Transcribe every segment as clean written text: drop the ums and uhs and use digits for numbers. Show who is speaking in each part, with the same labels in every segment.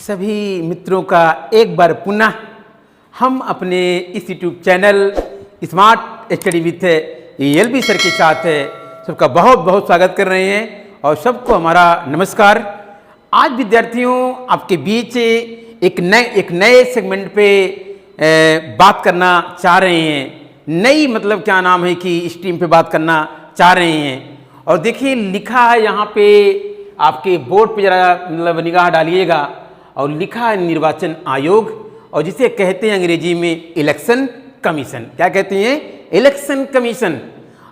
Speaker 1: सभी मित्रों का एक बार पुनः हम अपने इस YouTube channel smart study with LB sir के साथ सबका बहुत बहुत स्वागत कर रहे हैं और सबको हमारा नमस्कार। आज विद्यार्थियों आपके बीच एक नए सेगमेंट पे बात करना चाह रहे हैं। नई मतलब क्या नाम है कि स्ट्रीम पे बात करना चाह रहे हैं। और देखिए लिखा है यहाँ पे आपके बोर्ड पे जरा मतलब निगाह डालिएगा और लिखा है निर्वाचन आयोग और जिसे कहते हैं अंग्रेजी में इलेक्शन कमीशन। क्या कहते हैं? Election commission.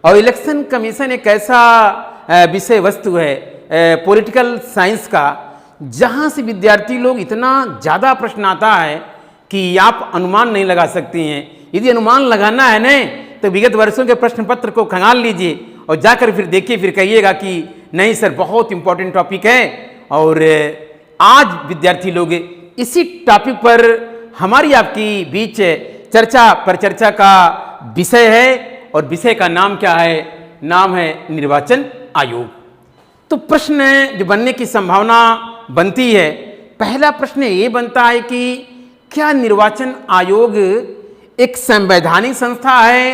Speaker 1: और इलेक्शन कमीशन एक ऐसा विषय वस्तु है पॉलिटिकल साइंस का जहाँ से विद्यार्थी लोग इतना ज़्यादा प्रश्न आता है कि आप अनुमान नहीं लगा सकते हैं। यदि अनुमान लगाना है न तो विगत वर्षों के प्रश्न पत्र को खंगाल लीजिए और जाकर फिर देखिए, फिर कहिएगा कि नहीं सर बहुत इंपॉर्टेंट टॉपिक है। और आज विद्यार्थी लोग इसी टॉपिक पर हमारी आपकी बीच चर्चा का विषय है और विषय का नाम क्या है? नाम है निर्वाचन आयोग। तो प्रश्न जो बनने की संभावना बनती है, पहला प्रश्न ये बनता है कि क्या निर्वाचन आयोग एक संवैधानिक संस्था है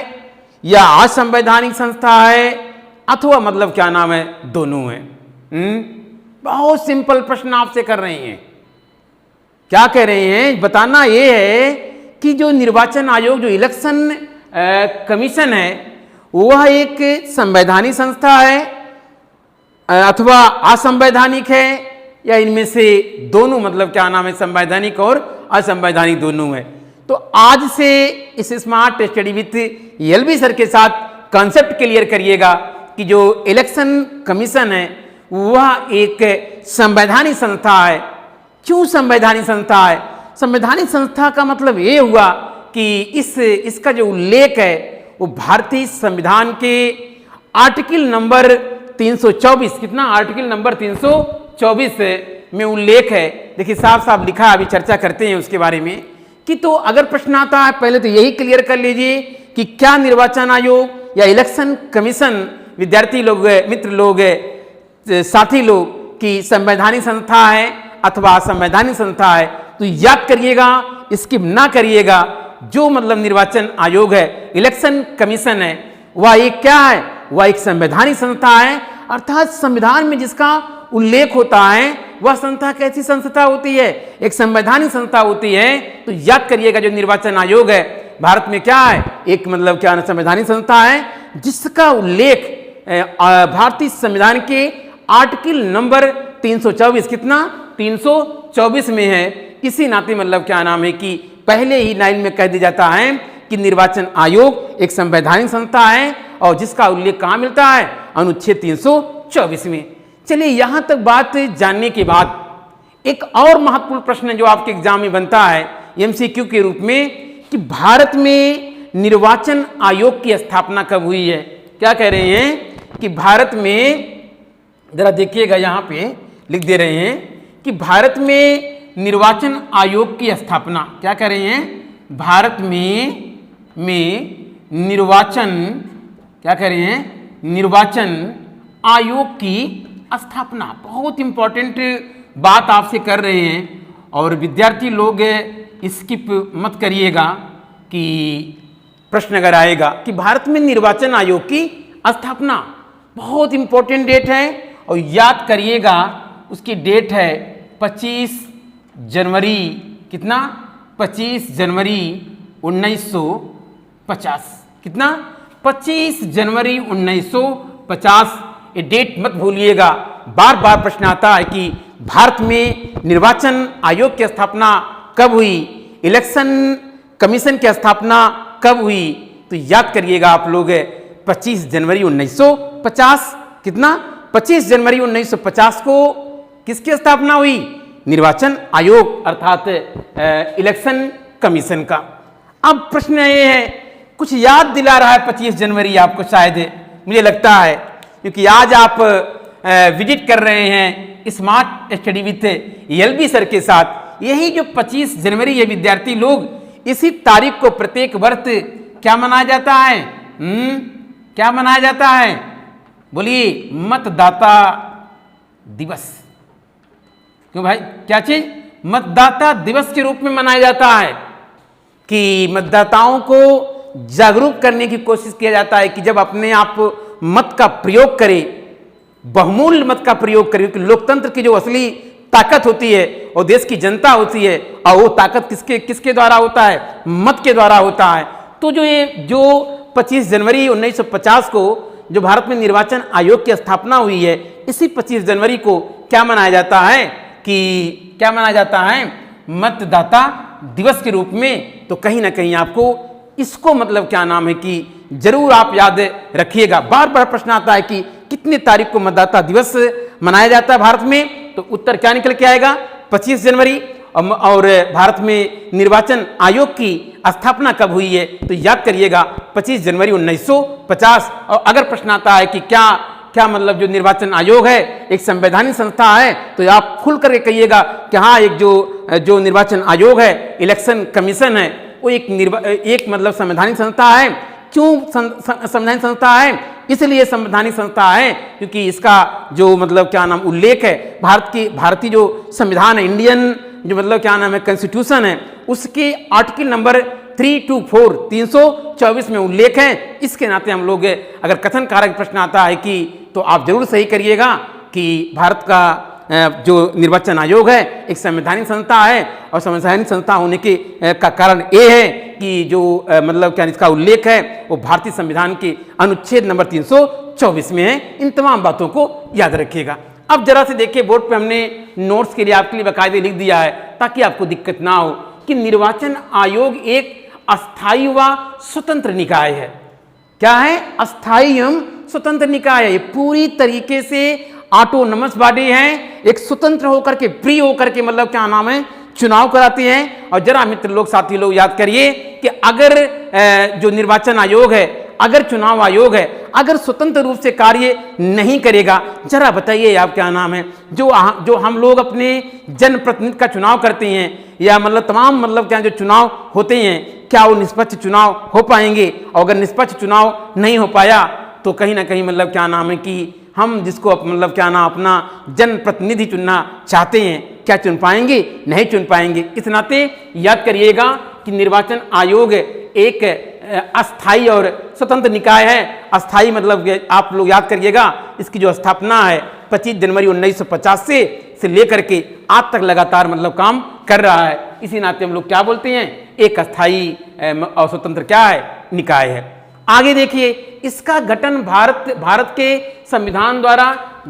Speaker 1: या असंवैधानिक संस्था है अथवा मतलब क्या नाम है दोनों है। बहुत सिंपल प्रश्न आपसे कर रहे हैं। क्या कह रहे हैं? बताना ये है कि जो निर्वाचन आयोग जो इलेक्शन कमीशन है वह एक संवैधानिक संस्था है अथवा असंवैधानिक है या इनमें से दोनों मतलब क्या नाम है संवैधानिक और असंवैधानिक दोनों है। तो आज से इस smart study with LB sir के साथ कॉन्सेप्ट क्लियर करिएगा कि जो इलेक्शन कमीशन है वह एक संवैधानिक संस्था है। क्यों संवैधानिक संस्था है? संवैधानिक संस्था का मतलब ये हुआ कि इसका जो उल्लेख है वो भारतीय संविधान के आर्टिकल नंबर 324 कितना आर्टिकल नंबर 324 में उल्लेख है। देखिए साफ साफ लिखा, अभी चर्चा करते हैं उसके बारे में कि तो अगर प्रश्न आता है पहले तो यही क्लियर कर लीजिए कि क्या निर्वाचन आयोग या इलेक्शन कमीशन विद्यार्थी लोग मित्र लोग साथी लोग की संवैधानिक संस्था है अथवा असंवैधानिक संस्था है। तो याद करिएगा, स्किप ना करिएगा। जो मतलब निर्वाचन आयोग है इलेक्शन कमीशन है वह एक क्या है? वह एक संवैधानिक संस्था है। अर्थात संविधान में जिसका उल्लेख होता है वह संस्था कैसी संस्था होती है? एक संवैधानिक संस्था होती है। तो याद करिएगा जो निर्वाचन आयोग है भारत में क्या है? एक मतलब क्या संवैधानिक संस्था है जिसका उल्लेख भारतीय संविधान के आर्टिकल नंबर 324 कितना 324 में है। इसी नाते मतलब क्या नाम है कि पहले ही लाइन में कह दिया जाता है कि निर्वाचन आयोग एक संवैधानिक संस्था है और जिसका उल्लेख कहाँ मिलता है? अनुच्छेद 324 में। चलिए यहाँ तक बात जानने के बाद एक और महत्वपूर्ण प्रश्न जो आपके एग्जाम में बनता है एमसीक्यू के रूप में कि भारत में निर्वाचन आयोग की स्थापना कब हुई है? क्या कह रहे हैं कि भारत में, जरा देखिएगा यहाँ पे लिख दे रहे हैं कि भारत में निर्वाचन आयोग की स्थापना, क्या कह रहे हैं? भारत में निर्वाचन, क्या कह रहे हैं? निर्वाचन आयोग की स्थापना। बहुत इंपॉर्टेंट बात आपसे कर रहे हैं और विद्यार्थी लोग स्किप मत करिएगा कि प्रश्न अगर आएगा कि भारत में निर्वाचन आयोग की स्थापना, बहुत इंपॉर्टेंट डेट है और याद करिएगा उसकी डेट है 25 जनवरी कितना 25 जनवरी 1950 कितना 25 जनवरी 1950। ये डेट मत भूलिएगा। बार बार प्रश्न आता है कि भारत में निर्वाचन आयोग की स्थापना कब हुई, इलेक्शन कमीशन की स्थापना कब हुई। तो याद करिएगा आप लोग 25 जनवरी 1950 कितना 25 जनवरी 1950 को किसकी स्थापना हुई? निर्वाचन आयोग अर्थात इलेक्शन कमीशन का। अब प्रश्न ये है, कुछ याद दिला रहा है 25 जनवरी आपको शायद, मुझे लगता है, क्योंकि आज आप विजिट कर रहे हैं smart study with LB sir के साथ। यही जो 25 जनवरी है विद्यार्थी लोग इसी तारीख को प्रत्येक वर्ष क्या मनाया जाता है? क्या मनाया जाता है? बोलिए, मतदाता दिवस। क्यों भाई, क्या चीज? मतदाता दिवस के रूप में मनाया जाता है कि मतदाताओं को जागरूक करने की कोशिश किया जाता है कि जब अपने आप मत का प्रयोग करें, बहुमूल्य मत का प्रयोग करें, कि लोकतंत्र की जो असली ताकत होती है और देश की जनता होती है, और वो ताकत किसके किसके द्वारा होता है? मत के द्वारा होता है। तो जो 25 जनवरी 1950 को जो भारत में निर्वाचन आयोग की स्थापना हुई है, इसी 25 जनवरी को क्या मनाया जाता है कि क्या मनाया जाता है? मतदाता दिवस के रूप में। तो कहीं ना कहीं आपको इसको मतलब क्या नाम है कि जरूर आप याद रखिएगा। बार बार प्रश्न आता है कि कितने तारीख को मतदाता दिवस मनाया जाता है भारत में, तो उत्तर क्या निकल के आएगा? 25 जनवरी। और भारत में निर्वाचन आयोग की स्थापना कब हुई है? तो याद करिएगा 25 जनवरी 1950। और अगर प्रश्न आता है कि क्या मतलब जो निर्वाचन आयोग है एक संवैधानिक संस्था है, तो आप खुल करके कहिएगा कि हाँ, एक जो निर्वाचन आयोग है, इलेक्शन कमीशन है, वो एक मतलब संवैधानिक संस्था है। क्यों संवैधानिक संस्था है? इसलिए संवैधानिक संस्था है क्योंकि इसका जो मतलब क्या नाम उल्लेख है भारतीय जो संविधान है, इंडियन जो मतलब क्या नाम है कॉन्स्टिट्यूशन है, उसके आर्टिकल नंबर 324 324 में उल्लेख है। इसके नाते हम लोग अगर कथन कारक प्रश्न आता है कि तो आप जरूर सही करिएगा कि भारत का जो निर्वाचन आयोग है एक संवैधानिक संस्था है, और संवैधानिक संस्था होने के का कारण ये है कि जो मतलब क्या इसका उल्लेख है वो भारतीय संविधान के अनुच्छेद नंबर 324 में है। इन तमाम बातों को याद रखिएगा। अब जरा से देखिए, बोर्ड पे हमने नोट्स के लिए आपके लिए बाकायदे लिख दिया है ताकि आपको दिक्कत ना हो कि निर्वाचन आयोग एक अस्थायी व स्वतंत्र निकाय है। क्या है? अस्थायी एवं स्वतंत्र निकाय है। ये पूरी तरीके से ऑटोनमस बॉडी है, एक स्वतंत्र होकर के, फ्री होकर के मतलब क्या नाम है चुनाव कराती हैं। और जरा मित्र लोग, साथी लोग याद करिए कि अगर जो निर्वाचन आयोग है, अगर चुनाव आयोग है, अगर स्वतंत्र रूप से कार्य नहीं करेगा, जरा बताइए आप क्या नाम है, जो हम लोग अपने जनप्रतिनिधि का चुनाव करते हैं या मतलब तमाम मतलब क्या जो चुनाव होते हैं, क्या वो निष्पक्ष चुनाव हो पाएंगे? और अगर निष्पक्ष चुनाव नहीं हो पाया तो कहीं ना कहीं मतलब क्या नाम है कि हम जिसको मतलब क्या नाम अपना जनप्रतिनिधि चुनना चाहते हैं, क्या चुन पाएंगे? नहीं चुन पाएंगे। इस नाते याद करिएगा कि निर्वाचन आयोग एक अस्थाई और स्वतंत्र निकाय है। अस्थाई मतलब आप लोग याद करिएगा, इसकी जो स्थापना है 25 जनवरी 1950 से लेकर के आज तक लगातार मतलब काम कर रहा है। इसी नाते हम लोग क्या बोलते हैं? एक अस्थाई और स्वतंत्र क्या है? निकाय है। आगे देखिए, इसका गठन भारत के संविधान द्वारा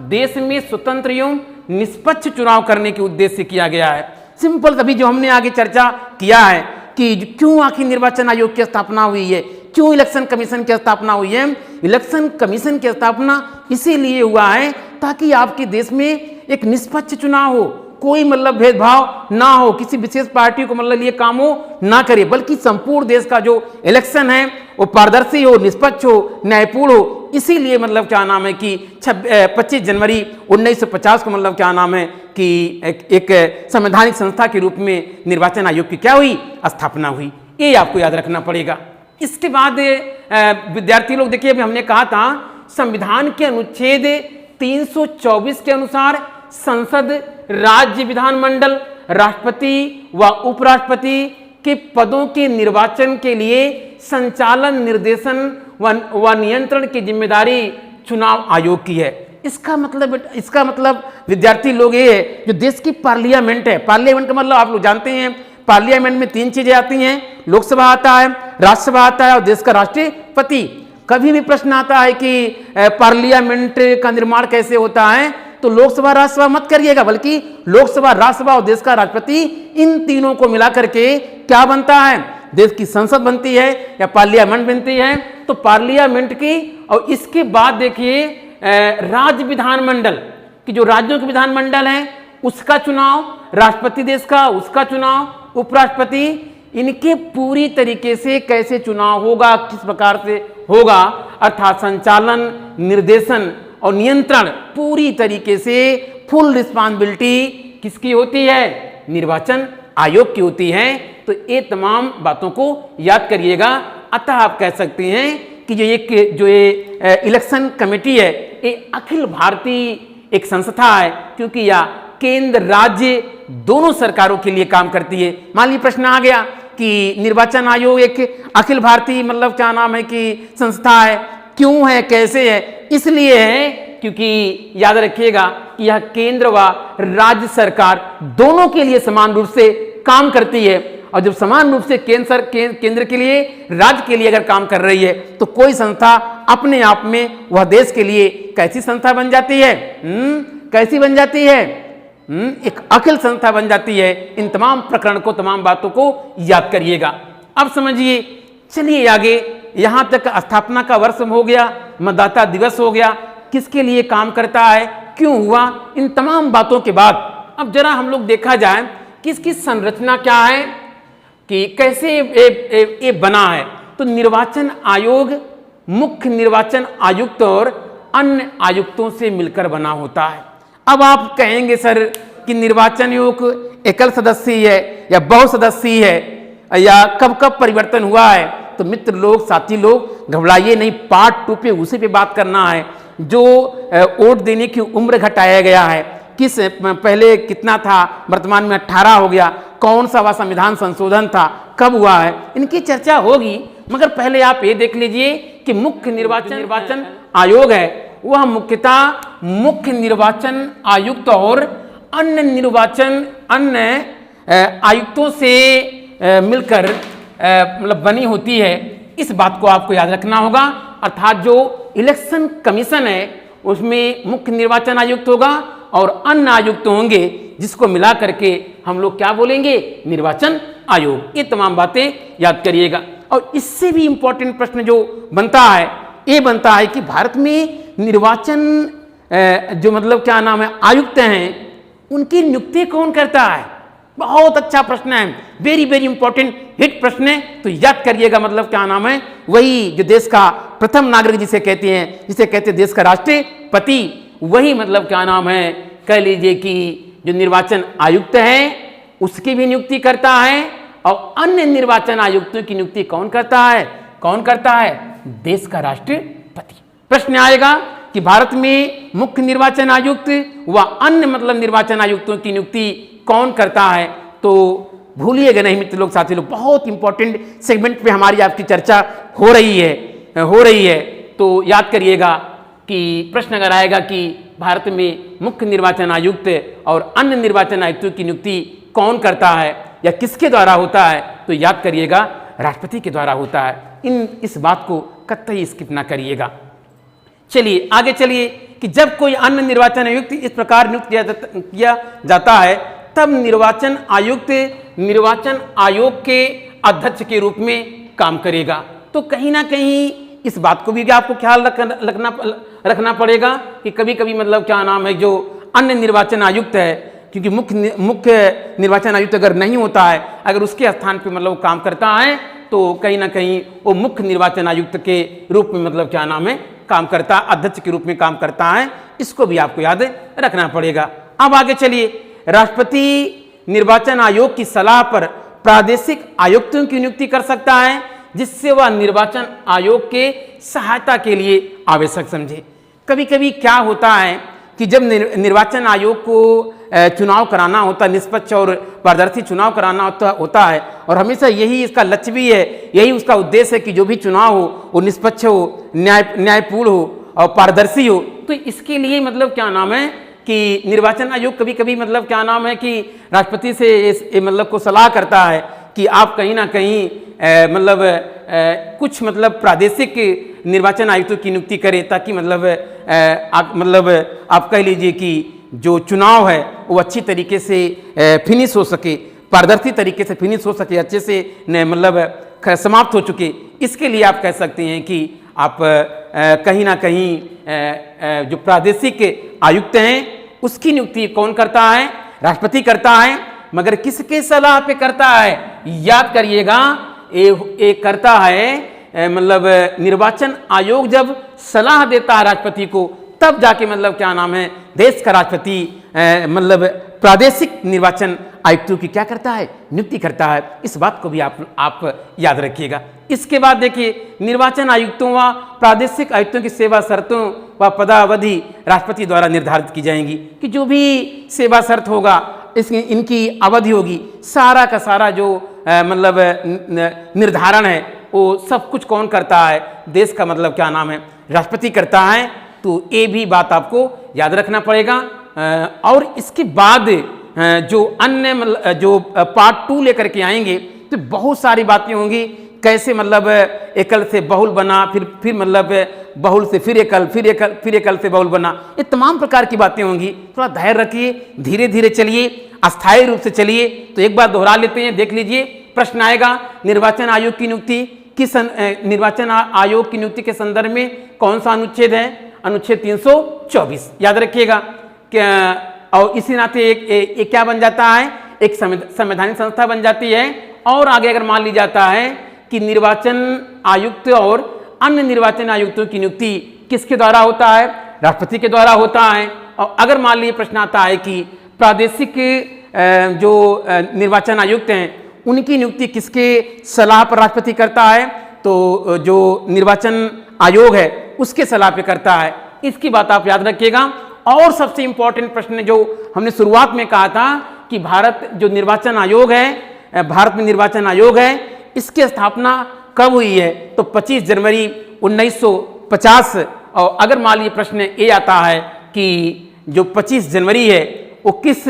Speaker 1: देश में स्वतंत्र एवं निष्पक्ष चुनाव करने के उद्देश्य से किया गया है। सिंपल, तभी जो हमने आगे चर्चा किया है कि क्यों आखिर निर्वाचन आयोग की स्थापना हुई है, क्यों इलेक्शन कमीशन की स्थापना हुई है। इलेक्शन कमीशन की स्थापना इसीलिए हुआ है ताकि आपके देश में एक निष्पक्ष चुनाव हो, कोई मतलब भेदभाव ना हो, किसी विशेष पार्टी को मतलब ये काम हो ना करे, बल्कि संपूर्ण देश का जो इलेक्शन है वो पारदर्शी हो, निष्पक्ष हो, न्यायपूर्ण हो। इसीलिए मतलब क्या नाम है कि 25 जनवरी 1950 को मतलब क्या नाम है कि एक संवैधानिक संस्था के रूप में निर्वाचन आयोग की क्या हुई? स्थापना हुई। ये आपको याद रखना पड़ेगा। इसके बाद विद्यार्थी लोग देखिए, अभी हमने कहा था संविधान के अनुच्छेद 324 के अनुसार संसद, राज्य विधानमंडल, राष्ट्रपति व उपराष्ट्रपति के पदों के निर्वाचन के लिए संचालन, निर्देशन व नियंत्रण की जिम्मेदारी चुनाव आयोग की है। इसका मतलब विद्यार्थी लोग ये है, जो देश की पार्लियामेंट है, पार्लियामेंट का मतलब आप लोग जानते हैं, पार्लियामेंट में 3 चीजें आती हैं, लोकसभा आता है, राज्यसभा आता है और देश का राष्ट्रपति। कभी भी प्रश्न आता है कि पार्लियामेंट का निर्माण कैसे होता है, तो लोकसभा राज्यसभा मत करिएगा, बल्कि लोकसभा, राज्यसभा और देश का राष्ट्रपति, इन तीनों को मिला करके क्या बनता है? देश की संसद बनती है या पार्लियामेंट बनती है। तो पार्लियामेंट की, और इसके बाद देखिए राज्य विधानमंडल की, जो राज्यों के विधानमंडल है उसका चुनाव, राष्ट्रपति देश का उसका चुनाव, उपराष्ट्रपति, इनके पूरी तरीके से कैसे चुनाव होगा, किस प्रकार से होगा, अर्थात संचालन, निर्देशन और नियंत्रण पूरी तरीके से फुल रिस्पांसिबिलिटी किसकी होती है? निर्वाचन आयोग की होती है। तो ये तमाम बातों को याद करिएगा। अतः आप कह सकते हैं कि जो ये इलेक्शन कमेटी है, ये अखिल भारतीय एक संस्था है, क्योंकि यह केंद्र राज्य दोनों सरकारों के लिए काम करती है। मान लीजिए प्रश्न आ गया कि निर्वाचन आयोग एक अखिल भारतीय मतलब क्या नाम है कि संस्था है, क्यों है, कैसे है? इसलिए है क्योंकि याद रखिएगा यह केंद्र व राज्य सरकार दोनों के लिए समान रूप से काम करती है। और जब समान रूप से केंद्र के लिए, राज्य के लिए अगर काम कर रही है तो कोई संस्था अपने आप में वह देश के लिए कैसी संस्था बन जाती है? कैसी बन जाती है? एक अखिल संस्था बन जाती है। इन तमाम प्रकरण को, तमाम बातों को याद करिएगा। अब समझिए, चलिए आगे। यहां तक स्थापना का वर्ष हो गया, मतदाता दिवस हो गया, किसके लिए काम करता है, क्यों हुआ, इन तमाम बातों के बाद अब जरा हम लोग देखा जाए कि इसकी संरचना क्या है, कि कैसे ये बना है। तो निर्वाचन आयोग मुख्य निर्वाचन आयुक्त और अन्य आयुक्तों से मिलकर बना होता है। अब आप कहेंगे सर कि निर्वाचन आयोग एकल सदस्यीय है या बहुसदस्यीय है या कब कब परिवर्तन हुआ है? तो मित्र लोग, साथी लोग, घबराइए नहीं, पार्ट 2 पे उसी पे बात करना है। जो वोट देने की उम्र घटाया गया है, किस पहले कितना था, वर्तमान में 18 हो गया, कौन सा वह संविधान संशोधन था, कब हुआ है, इनकी चर्चा होगी। मगर पहले आप ये देख लीजिए कि मुख्य निर्वाचन आयोग है वह मुख्यतः मुख्य निर्वाचन आयुक्त और अन्य आयुक्तों से मिलकर मतलब बनी होती है। इस बात को आपको याद रखना होगा। अर्थात जो इलेक्शन कमीशन है उसमें मुख्य निर्वाचन आयुक्त होगा और अन्य आयुक्त होंगे, जिसको मिला करके हम लोग क्या बोलेंगे? निर्वाचन आयोग। ये तमाम बातें याद करिएगा। और इससे भी इंपॉर्टेंट प्रश्न जो बनता है, ये बनता है कि भारत में निर्वाचन जो मतलब क्या नाम है आयुक्त हैं, उनकी नियुक्ति कौन करता है? बहुत अच्छा प्रश्न है, वेरी वेरी इंपॉर्टेंट हिट प्रश्न है। तो याद करिएगा, मतलब क्या नाम है, वही जो देश का प्रथम नागरिक जिसे कहते हैं देश का राष्ट्रपति, वही मतलब क्या नाम है, कह लीजिए कि जो निर्वाचन आयुक्त है उसकी भी नियुक्ति करता है। और अन्य निर्वाचन आयुक्तों की नियुक्ति कौन करता है? देश का राष्ट्रपति। प्रश्न आएगा कि भारत में मुख्य निर्वाचन आयुक्त व अन्य मतलब निर्वाचन आयुक्तों की नियुक्ति कौन करता है? तो भूलिएगा नहीं मित्र लोग, साथी लोग, बहुत इंपॉर्टेंट सेगमेंट पे हमारी आपकी चर्चा हो रही है। तो याद करिएगा कि प्रश्न अगर आएगा कि भारत में मुख्य निर्वाचन आयुक्त और अन्य निर्वाचन आयुक्तों की नियुक्ति कौन करता है या किसके द्वारा होता है, तो याद करिएगा राष्ट्रपति के द्वारा होता है। इस बात को कतई स्किप ना करिएगा। चलिए आगे चलिए कि जब कोई अन्य निर्वाचन आयुक्त इस प्रकार नियुक्त किया जाता है, तब निर्वाचन आयुक्त निर्वाचन आयोग के अध्यक्ष के रूप में काम करेगा। तो कहीं ना कहीं इस बात को भी आपको ख्याल रखना पड़ेगा कि कभी कभी मतलब क्या नाम है, जो अन्य निर्वाचन आयुक्त है, क्योंकि मुख्य निर्वाचन आयुक्त अगर नहीं होता है, अगर उसके स्थान पे मतलब काम करता है, तो कहीं ना कहीं वो मुख्य निर्वाचन आयुक्त के रूप में मतलब क्या नाम है काम करता, अध्यक्ष के रूप में काम करता है। इसको भी आपको याद रखना पड़ेगा। अब आगे चलिए, राष्ट्रपति निर्वाचन आयोग की सलाह पर प्रादेशिक आयुक्तों की नियुक्ति कर सकता है, जिससे वह निर्वाचन आयोग के सहायता के लिए आवश्यक समझे। कभी कभी क्या होता है कि जब निर्वाचन आयोग को चुनाव कराना होता है, निष्पक्ष और पारदर्शी चुनाव कराना होता है, और हमेशा यही इसका लक्ष्य भी है, यही उसका उद्देश्य है कि जो भी चुनाव हो वो निष्पक्ष हो, न्यायपूर्ण हो और पारदर्शी हो। तो इसके लिए मतलब क्या नाम है कि निर्वाचन आयोग कभी कभी मतलब क्या नाम है कि राष्ट्रपति से मतलब को सलाह करता है कि आप कहीं ना कहीं कुछ मतलब प्रादेशिक निर्वाचन आयुक्तों की नियुक्ति करें, ताकि मतलब आप कह लीजिए कि जो चुनाव है वो अच्छी तरीके से फिनिश हो सके, पारदर्शी तरीके से फिनिश हो सके, अच्छे से मतलब समाप्त हो चुके। इसके लिए आप कह सकते हैं कि आप कहीं ना कहीं जो प्रादेशिक आयुक्त हैं उसकी नियुक्ति कौन करता है? राष्ट्रपति करता है। मगर किसके सलाह पे करता है? याद करिएगा, ये करता है मतलब निर्वाचन आयोग जब सलाह देता है राष्ट्रपति को, तब जाके मतलब क्या नाम है देश का राष्ट्रपति मतलब प्रादेशिक निर्वाचन आयुक्तों की क्या करता है, नियुक्ति करता है। इस बात को भी आप याद रखिएगा। इसके बाद देखिए, निर्वाचन आयुक्तों व प्रादेशिक आयुक्तों की सेवा शर्तों व पदावधि राष्ट्रपति द्वारा निर्धारित की जाएंगी, कि जो भी सेवा शर्त होगा, इसकी इनकी अवधि होगी, सारा का सारा जो मतलब निर्धारण है वो सब कुछ कौन करता है, देश का मतलब क्या नाम है, राष्ट्रपति करता है। तो ये भी बात आपको याद रखना पड़ेगा। और इसके बाद जो अन्य जो पार्ट 2 लेकर के आएंगे तो बहुत सारी बातें होंगी, कैसे मतलब एकल से बहुल बना, फिर मतलब बहुल से फिर एकल से बहुल बना, ये तमाम प्रकार की बातें होंगी। थोड़ा धैर्य रखिए, धीरे धीरे चलिए, अस्थायी रूप से चलिए। तो एक बार दोहरा लेते हैं, देख लीजिए। प्रश्न आएगा, निर्वाचन आयोग की नियुक्ति किस निर्वाचन आयोग की नियुक्ति के संदर्भ में कौन सा अनुच्छेद है? अनुच्छेद 324 याद रखिएगा। और इसी नाते एक क्या बन जाता है, एक संवैधानिक संस्था बन जाती है। और आगे अगर मान ली जाता है कि निर्वाचन आयुक्त और अन्य निर्वाचन आयुक्तों की नियुक्ति किसके द्वारा होता है? राष्ट्रपति के द्वारा होता है। और अगर मान लीजिए प्रश्न आता है कि प्रादेशिक जो निर्वाचन आयुक्त हैं उनकी नियुक्ति किसके सलाह पर राष्ट्रपति करता है? तो जो निर्वाचन आयोग है उसके सलाह पे करता है। इसकी बात आप याद रखिएगा। और सबसे इंपॉर्टेंट प्रश्न जो हमने शुरुआत में कहा था कि भारत जो निर्वाचन आयोग है, भारत में निर्वाचन आयोग है, इसकी स्थापना कब हुई है? तो 25 जनवरी 1950। और अगर मान लीजिए प्रश्न ये आता है कि जो 25 जनवरी है वो किस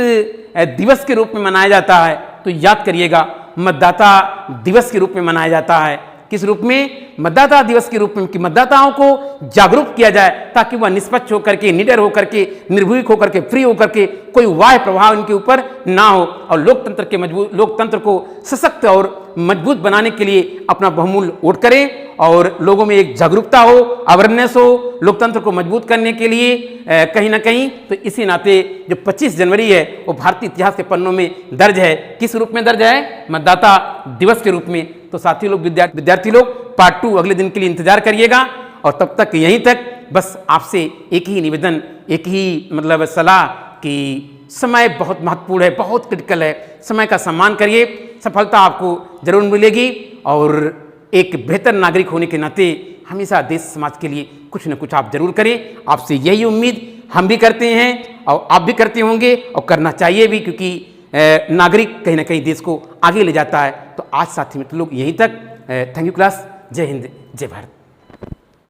Speaker 1: दिवस के रूप में मनाया जाता है, तो याद करिएगा, मतदाता दिवस के रूप में मनाया जाता है। किस रूप में? मतदाता दिवस के रूप में, कि मतदाताओं को जागरूक किया जाए ताकि वह निष्पक्ष होकर के, निडर होकर के, निर्भीक होकर के, फ्री होकर के कोई वाह्य प्रभाव इनके ऊपर ना हो, और लोकतंत्र को सशक्त और मजबूत बनाने के लिए अपना बहुमूल्य वोट करें और लोगों में एक जागरूकता हो, अवेयरनेस हो, लोकतंत्र को मजबूत करने के लिए कहीं ना कहीं। तो इसी नाते जो 25 जनवरी है वो भारतीय इतिहास के पन्नों में दर्ज है। किस रूप में दर्ज है? मतदाता दिवस के रूप में। तो साथी लोग, विद्यार्थी लोग, पार्ट 2 अगले दिन के लिए इंतजार करिएगा। और तब तक यहीं तक बस आपसे एक ही निवेदन, एक ही मतलब सलाह कि समय बहुत महत्वपूर्ण है, बहुत क्रिटिकल है। समय का सम्मान करिए, सफलता आपको जरूर मिलेगी। और एक बेहतर नागरिक होने के नाते हमेशा देश समाज के लिए कुछ न कुछ आप जरूर करें। आपसे यही उम्मीद हम भी करते हैं और आप भी करते होंगे, और करना चाहिए भी, क्योंकि नागरिक कहीं ना कहीं देश को आगे ले जाता है। तो आज साथी मित्र लोग यहीं तक। Thank you class. जय हिंद, जय भारत।